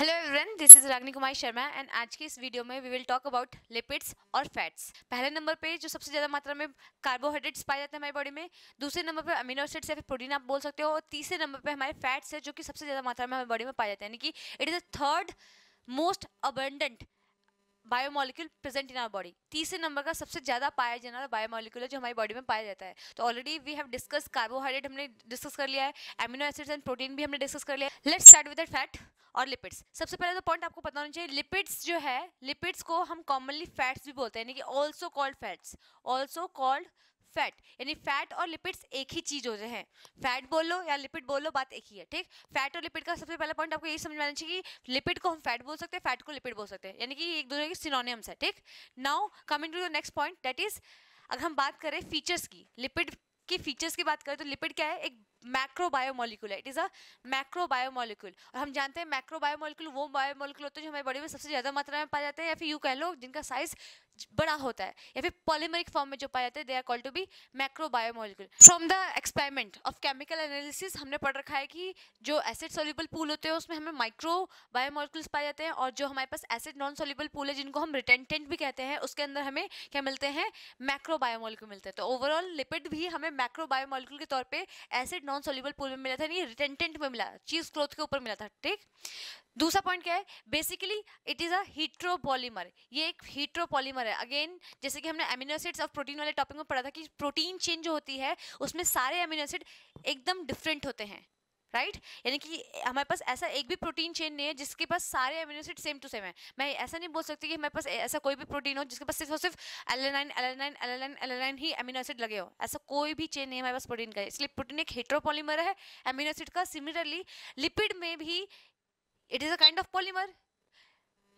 Hello everyone, this is Ragini Kumari Sharma and आज की इस वीडियो में we will talk about lipids और फैट्स। पहले नंबर पे जो सबसे ज़्यादा मात्रा में कार्बोहाइड्रेट्स पाए जाते हैं हमारी बॉडी में, दूसरे नंबर पे अमीनो एसिड्स या फिर प्रोटीन आप बोल सकते हो, और तीसरे नंबर पे हमारे फैट्स है जो कि सबसे ज़्यादा मात्रा में हमारी बॉडी में पाए जाते हैं, यानी कि it is the third most abundant biomolecule present in our body. तीसरे नंबर का सबसे ज्यादा पाया जाने वाला बायोमोलिक्यूल है जो हमारी बॉडी में पाया जाता है। तो already we have discuss carbohydrate, हमने डिस्कस कर लिया है, एमिनो एसिड्स एंड प्रोटीन भी हमने डिस्कस कर लिया है। लेट्स स्टार्ट विद फैट और लिपिड्स। सबसे पहले तो पॉइंट आपको पता होना चाहिए, लिपिड्स जो है, लिपिड्स को हम कॉमनली फैट्स भी बोलते हैं, यानी कि also called fats, also called fat, यानी फैट और लिपिड्स एक ही चीज होते हैं। फैट बोल लो या लिपिड बोल लो, बात एक ही है। ठीक, फैट और लिपिड का सबसे पहला पॉइंट आपको यही समझ में आना चाहिए कि लिपिड को हम फैट बोल सकते हैं, फैट को लिपिड बोल सकते हैं, यानी कि एक दूसरे के सिनोनिम्स है। ठीक, now coming to the next point, that is अगर हम बात करें फीचर्स की, लिपिड की फीचर्स की बात करें तो लिपिड क्या है, एक मैक्रो बायोमोलिक्यूल है। It is a macro biomolecule, और हम जानते हैं मैक्रो बायोमोलिक्यूल वो बायोमोलिक्यूल होते हैं जो हमारी बॉडी में सबसे ज्यादा मात्रा में पाए जाते हैं, या फिर यूं कह लो जिनका साइज बड़ा होता है, या फिर पॉलीमरिक फॉर्म में जो पाए जाते हैं, they are called to be macro biomolecule. From the experiment of chemical analysis हमने पढ़ रखा है कि जो एसिड सोल्यूबल पूल होते हैं उसमें हमें माइक्रो बायोमोलिक्यूल्स पाए जाते हैं, और जो हमारे पास एसिड नॉन सोल्यूबल पूल है जिनको हम रिटेंटेंट भी कहते हैं, उसके अंदर हमें क्या मिलते हैं, मैक्रो बायोमोलिक्यूल मिलते हैं। तो ओवरऑल लिपिड भी हमें मैक्रो बायोमोलिक्यूल के तौर पे एसिड नॉन सोल्यूबल पूल में मिला था, नहीं रिटेंटेंट में मिला, चीज क्लोथ के ऊपर मिला था। ठीक, दूसरा पॉइंट क्या है, बेसिकली इट इज अ हीट्रोपॉलीमर, ये एक हीट्रोपॉलीमर है। अगेन जैसे कि हमने एमिनो एसिड्स और प्रोटीन वाले टॉपिक में पढ़ा था कि प्रोटीन चेन जो होती है उसमें सारे एमिनो एसिड एकदम डिफरेंट होते हैं, राइट यानी कि हमारे पास ऐसा एक भी प्रोटीन चेन नहीं है जिसके पास सारे amino acid same to same है। मैं ऐसा नहीं बोल सकती कि हमारे पास ऐसा कोई भी प्रोटीन हो जिसके पास सिर्फ और सिर्फ एलेनाइन एलेनाइन एलेनाइन एलेनाइन ही एमिनो एसिड लगे हो, ऐसा कोई भी चेन नहीं है हमारे पास प्रोटीन का। इसलिए प्रोटीन एक हेट्रोपॉलीमर है एमिनो एसिड का। सिमिलरली लिपिड में भी it is a kind of polymer,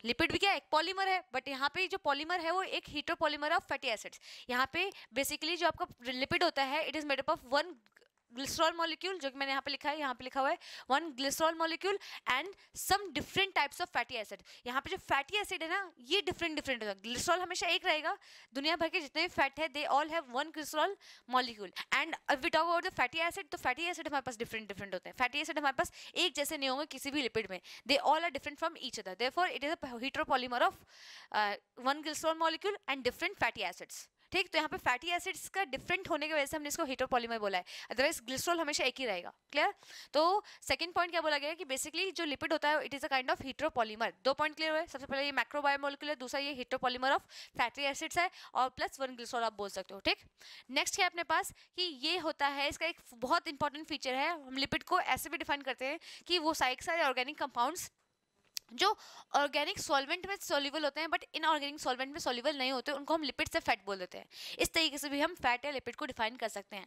lipid भी क्या एक पॉलीमर है, बट यहाँ पे जो पॉलीमर है वो एक हीट्रोपॉलीमर ऑफ फैटी एसिड्स। यहाँ पे बेसिकली जो आपका लिपिड होता है it is made up of one glycerol molecule, जो कि मैंने यहाँ पे लिखा है, यहाँ पे लिखा हुआ है one glycerol molecule and some different types of fatty acid. यहाँ पे जो फैटी एसिड है ना ये डिफरेंट डिफरेंट होगा, ग्लिसरॉल हमेशा एक रहेगा, दुनिया भर के जितने भी फैट है they all have one glycerol molecule. And if we talk about the fatty acid, तो फैटी एसिड हमारे पास डिफरेंट डिफरेंट होते हैं, फैटी एसिड हमारे पास एक जैसे नहीं होंगे किसी भी लिपिड में, they all are different from each other, therefore it is a heteropolymer of one glycerol molecule and different fatty acids. ठीक, तो यहाँ पे फैटी एसिड्स का डिफरेंट होने की वजह से हमने इसको हेट्रोपॉलीमर बोला है, अदरवाइज ग्लिसरॉल हमेशा एक ही रहेगा। क्लियर? तो सेकंड पॉइंट क्या बोला गया कि बेसिकली जो लिपिड होता है it is a kind of heteropolymer. दो पॉइंट क्लियर हुए, सबसे पहले ये मैक्रोबायोमोलिक्यूल है, दूसरा ये हेट्रोपॉलीमर ऑफ फैटी एसिड्स है, और प्लस वन ग्लिसरॉल आप बोल सकते हो। ठीक, नेक्स्ट क्या है अपने पास कि ये होता है, इसका एक बहुत इंपॉर्टेंट फीचर है, हम लिपिड को ऐसे भी डिफाइन करते हैं कि वो सारे ऑर्गेनिक कंपाउंड्स जो ऑर्गेनिक सॉल्वेंट में सॉल्युबल होते हैं बट इनऑर्गेनिक सॉल्वेंट में सॉल्युबल नहीं होते उनको हम लिपिड से फैट बोल देते हैं। इस तरीके से भी हम फैट या लिपिड को डिफाइन कर सकते हैं।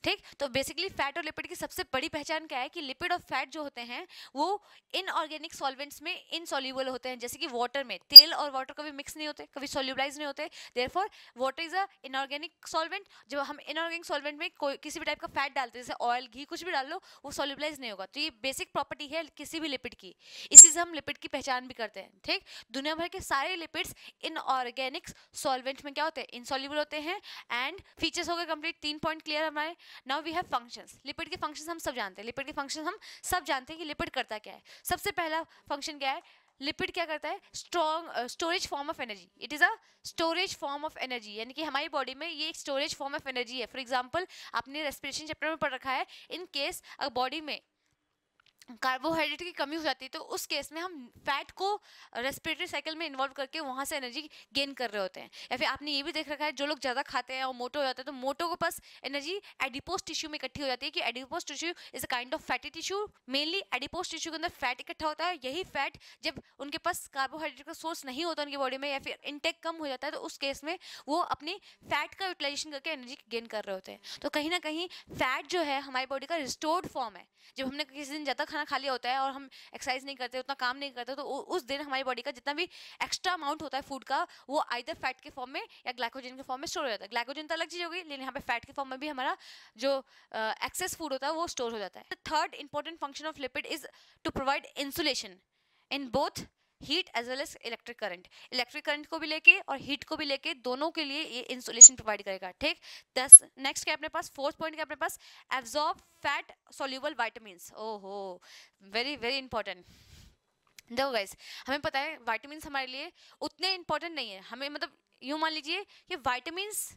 ठीक, तो बेसिकली फैट और लिपिड की सबसे बड़ी पहचान क्या है कि लिपिड और फैट जो होते हैं वो इनऑर्गेनिक सॉल्वेंट्स में इनसॉल्युबल होते हैं, जैसे कि वाटर में तेल और वाटर कभी मिक्स नहीं होते, कभी सॉल्युबलाइज नहीं होते, therefore water is a inorganic solvent. जब हम इनऑर्गेनिक सॉल्वेंट में कोई किसी भी टाइप का फैट डालते हैं, जैसे ऑयल घी कुछ भी डाल लो, वो सॉल्युबलाइज नहीं होगा। तो ये बेसिक प्रॉपर्टी है किसी भी लिपिड की, इसी से हम लिपिड की पहचान भी करते हैं। ठीक, दुनिया भर के सारे लिपिड्स इनऑर्गेनिक सॉल्वेंट में क्या होते हैं, इनसॉल्युबल होते हैं। एंड फीचर्स हो गए कंप्लीट, तीन पॉइंट क्लियर हमारे। Now we have functions. Lipid के फंक्शंस हम सब जानते हैं, लिपिड के फंक्शन हम सब जानते हैं कि लिपिड करता क्या है। सबसे पहला फंक्शन क्या है, लिपिड क्या करता है, strong storage form of energy. It is a storage form of energy, यानी कि हमारी बॉडी में ये एक स्टोरेज फॉर्म ऑफ एनर्जी है। फॉर एग्जांपल आपने रेस्पिरेशन चैप्टर में पढ़ रखा है, इन केस अगर बॉडी में कार्बोहाइड्रेट की कमी हो जाती है तो उस केस में हम फैट को रेस्पिरेटरी साइकिल में इन्वॉल्व करके वहां से एनर्जी गेन कर रहे होते हैं। या फिर आपने ये भी देख रखा है जो लोग ज़्यादा खाते हैं और मोटे हो जाते हैं तो मोटो के पास एनर्जी एडिपोज टिश्यू में इकट्ठी हो जाती है, कि adipose tissue is a kind of fatty tissue. Mainly adipose tissue के अंदर फैट इकट्ठा होता है, यही फैट जब उनके पास कार्बोहाइड्रेट का सोर्स नहीं होता उनकी बॉडी में या फिर इनटेक कम हो जाता है तो उस केस में वो अपनी फैट का यूटिलाइजेशन करके एनर्जी गेन कर रहे होते हैं। तो कहीं ना कहीं फैट जो है हमारी बॉडी का रिस्टोर्ड फॉर्म है। जब हमने किसी दिन ज़्यादा खाना खा लिया होता है और हम एक्सरसाइज नहीं करते, उतना काम नहीं करते, तो उस दिन हमारी बॉडी का जितना भी एक्स्ट्रा अमाउंट होता है फूड का वो आइदर फैट के फॉर्म में या ग्लाइकोजन के फॉर्म में स्टोर हो जाता है। ग्लाइकोजन तो अलग चीज होगी, लेकिन यहाँ पे फैट के फॉर्म में भी हमारा जो एक्सेस फूड होता है वो स्टोर हो जाता है। Third important function of lipid is to provide insulation in both heat as well as electric current. Electric current को भी लेके और हीट को भी लेके दोनों के लिए ये इंसुलेशन प्रोवाइड करेगा। ठीक, दस नेक्स्ट क्या अपने पास, फोर्थ पॉइंट क्या अपने पास, एब्जॉर्ब फैट सोल्यूबल विटामिन्स। ओहो, वेरी वेरी इंपॉर्टेंट। देखो गाइस, हमें पता है विटामिन्स हमारे लिए उतने इंपॉर्टेंट नहीं है, हमें मतलब यूँ मान लीजिए कि विटामिन्स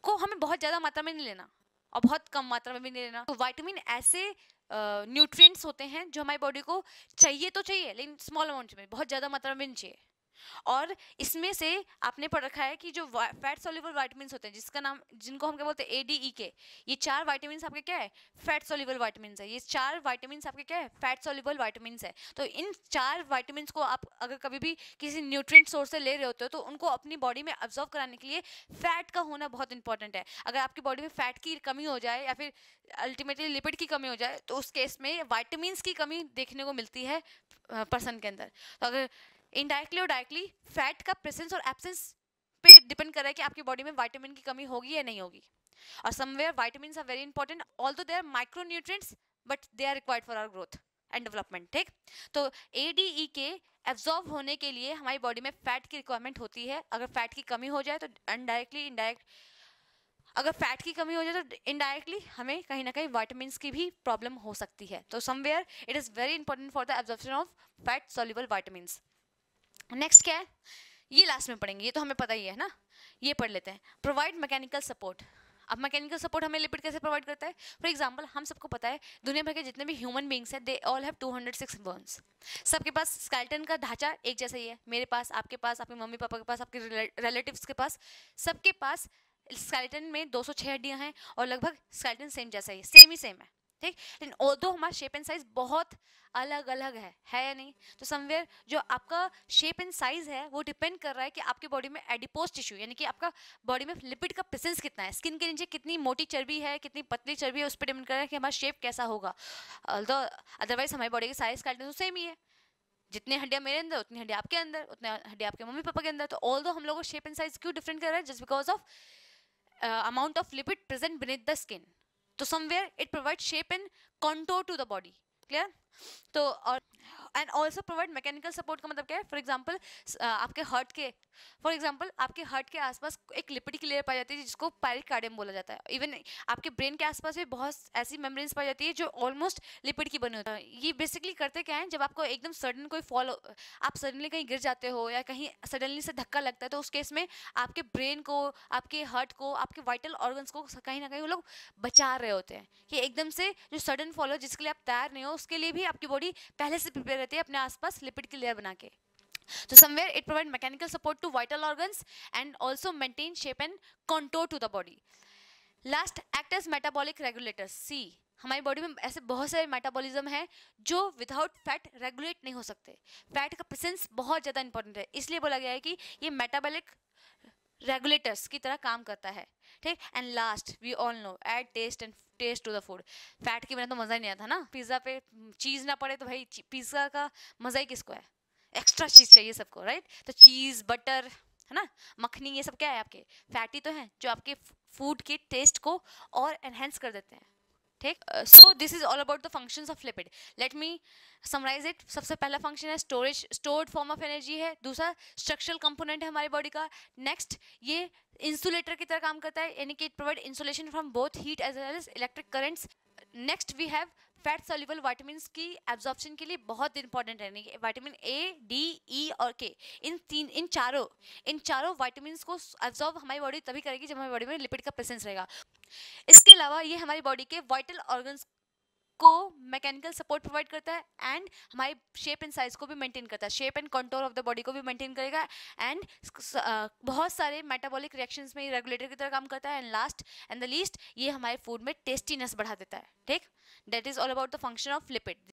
को हमें बहुत ज़्यादा मात्रा में नहीं लेना और बहुत कम मात्रा में भी नहीं लेना। तो विटामिन ऐसे न्यूट्रिएंट्स होते हैं जो हमारी बॉडी को चाहिए तो चाहिए, लेकिन स्मॉल अमाउंट में, बहुत ज़्यादा मात्रा में नहीं चाहिए। और इसमें से आपने पढ़ रखा है कि जो फैट सोल्यूबल विटामिन्स होते हैं, जिसका नाम, जिनको हम क्या बोलते हैं, ADEK, ये 4 विटामिन्स आपके क्या है, फैट सोल्यूबल विटामिन्स है। ये 4 विटामिन्स आपके क्या है, फैट सोल्यूबल विटामिन्स है। तो इन 4 विटामिन्स को आप अगर कभी भी किसी न्यूट्रिएंट सोर्स से ले रहे होते हो तो उनको अपनी बॉडी में अब्जॉर्व कराने के लिए फैट का होना बहुत इंपॉर्टेंट है। अगर आपकी बॉडी में फैट की कमी हो जाए या फिर अल्टीमेटली लिपिड की कमी हो जाए तो उस केस में विटामिन्स की कमी देखने को मिलती है पर्सन के अंदर। तो अगर इनडायरेक्टली और डायरेक्टली फैट का प्रेजेंस और एब्सेंस पे डिपेंड कर रहा है कि आपकी बॉडी में विटामिन की कमी होगी या नहीं होगी। और somewhere vitamins are very important, although they are micronutrients, but they are required for our growth and development. ठीक, तो ADEK एब्जॉर्ब होने के लिए हमारी बॉडी में फैट की रिक्वायरमेंट होती है। अगर फैट की कमी हो जाए तो अगर फैट की कमी हो जाए तो इनडायरेक्टली हमें कहीं ना कहीं विटामिन्स की भी प्रॉब्लम हो सकती है। तो somewhere it is very important for the absorption of fat soluble vitamins. Next क्या है, ये लास्ट में पढ़ेंगे, ये तो हमें पता ही है ना, ये पढ़ लेते हैं। Provide mechanical support. अब मैकेनिकल सपोर्ट हमें लिपिड कैसे प्रोवाइड करता है? फॉर एग्जांपल, हम सबको पता है दुनिया भर के जितने भी ह्यूमन बींग्स हैं, दे ऑल हैव 206 बोन्स। सबके पास स्केलेटन का ढांचा एक जैसा ही है, मेरे पास, आपके मम्मी पापा के पास, आपके रिलेटिव्स के पास, सबके पास स्केलेटन में 206 हड्डियां हैं और लगभग स्केलेटन सेम जैसा ही, सेम है। ठीक, लेकिन ऑल्दो हमारा शेप एंड साइज बहुत अलग अलग है या नहीं? तो समवेयर जो आपका शेप एंड साइज है वो डिपेंड कर रहा है कि आपकी बॉडी में एडिपोज टिश्यू, यानी कि आपका बॉडी में लिपिड का प्रेजेंस कितना है, स्किन के नीचे कितनी मोटी चर्बी है, कितनी पतली चर्बी है, उस पर डिपेंड कर रहा है कि हमारा शेप कैसा होगा। ऑल्दो अदरवाइज हमारी बॉडी के साइज काटने तो सेम ही है, जितनी हड्डियां मेरे अंदर उतनी हड्डियां आपके अंदर, उतनी हड्डियां आपके मम्मी पापा के अंदर। तो ऑल्दो हम लोगों को शेप एंड साइज क्यों डिफरेंट कर रहा है? Just because of amount of lipid present beneath the skin. तो somewhere it provides shape and contour to the body. Clear? तो और and also provide mechanical support का मतलब क्या है? फॉर एग्जाम्पल आपके हार्ट के आसपास एक लिपिड की लेयर पाई जाती है जिसको पेरिकार्डियम बोला जाता है। इवन आपके ब्रेन के आसपास भी बहुत ऐसी मेम्ब्रेन्स पाई जाती है जो ऑलमोस्ट लिपिड की बनी होती है। ये बेसिकली करते क्या है, जब आपको एकदम सडन कोई आप सडनली कहीं गिर जाते हो या कहीं सडनली से धक्का लगता है तो उस केस में आपके ब्रेन को, आपके हार्ट को, आपके वाइटल ऑर्गन्स को कहीं ना कहीं वो लोग बचा रहे होते हैं कि एकदम से जो सडन फॉलो जिसके लिए आप तैयार नहीं हो उसके लिए भी आपकी बॉडी पहले से प्रिपेयर रहती है अपने आसपास लिपिड की लेयर बना के। तो somewhere it provide mechanical support to vital organs and also maintain shape and contour to the body. Last, act as metabolic regulators. C, हमारी बॉडी में ऐसे बहुत सारे मेटाबॉलिज्म है जो विदाउट फैट रेगुलेट नहीं हो सकते। फैट का प्रेजेंस बहुत ज़्यादा इंपॉर्टेंट है, इसलिए बोला गया है कि ये मेटाबॉलिक रेगुलेटर्स की तरह काम करता है। ठीक, and last, we all know, add taste to the food. Fat के बिना तो मज़ा ही नहीं आता ना, पिज़्ज़ा पे चीज़ ना पड़े तो भाई पिज़्ज़ा का मज़ा ही किसको है? एक्स्ट्रा चीज़ चाहिए सबको, राइट? तो चीज़, बटर, है ना, मक्खनी, ये सब क्या है? आपके फैटी तो हैं जो आपके फूड के टेस्ट को और एनहेंस कर देते हैं। ठीक, so this is all about the functions of lipid. Let me summarize it. सबसे पहला फंक्शन है स्टोर्ड फॉर्म ऑफ एनर्जी है। दूसरा स्ट्रक्चरल कंपोनेंट है हमारी बॉडी का। नेक्स्ट, ये इंसुलेटर की तरह काम करता है, यानी कि it provide insulation from both heat as well as electric currents. Next we have fat soluble vitamins की एब्जॉर्प्शन के लिए बहुत इंपॉर्टेंट है, विटामिन A, D, E और K, इन चारों विटामिन्स को एब्जॉर्ब हमारी बॉडी तभी करेगी जब हमारी बॉडी में लिपिड का प्रेजेंस रहेगा। इसके अलावा ये हमारी बॉडी के वाइटल ऑर्गन्स को मैकेनिकल सपोर्ट प्रोवाइड करता है एंड हमारी शेप एंड साइज को भी मेंटेन करता है, shape and contour of the body को भी मेंटेन करेगा एंड बहुत सारे मेटाबॉलिक रिएक्शंस में रेगुलेटर की तरह काम करता है। And last and the least, ये हमारे फूड में टेस्टीनेस बढ़ा देता है। ठीक, that is all about the function of lipid.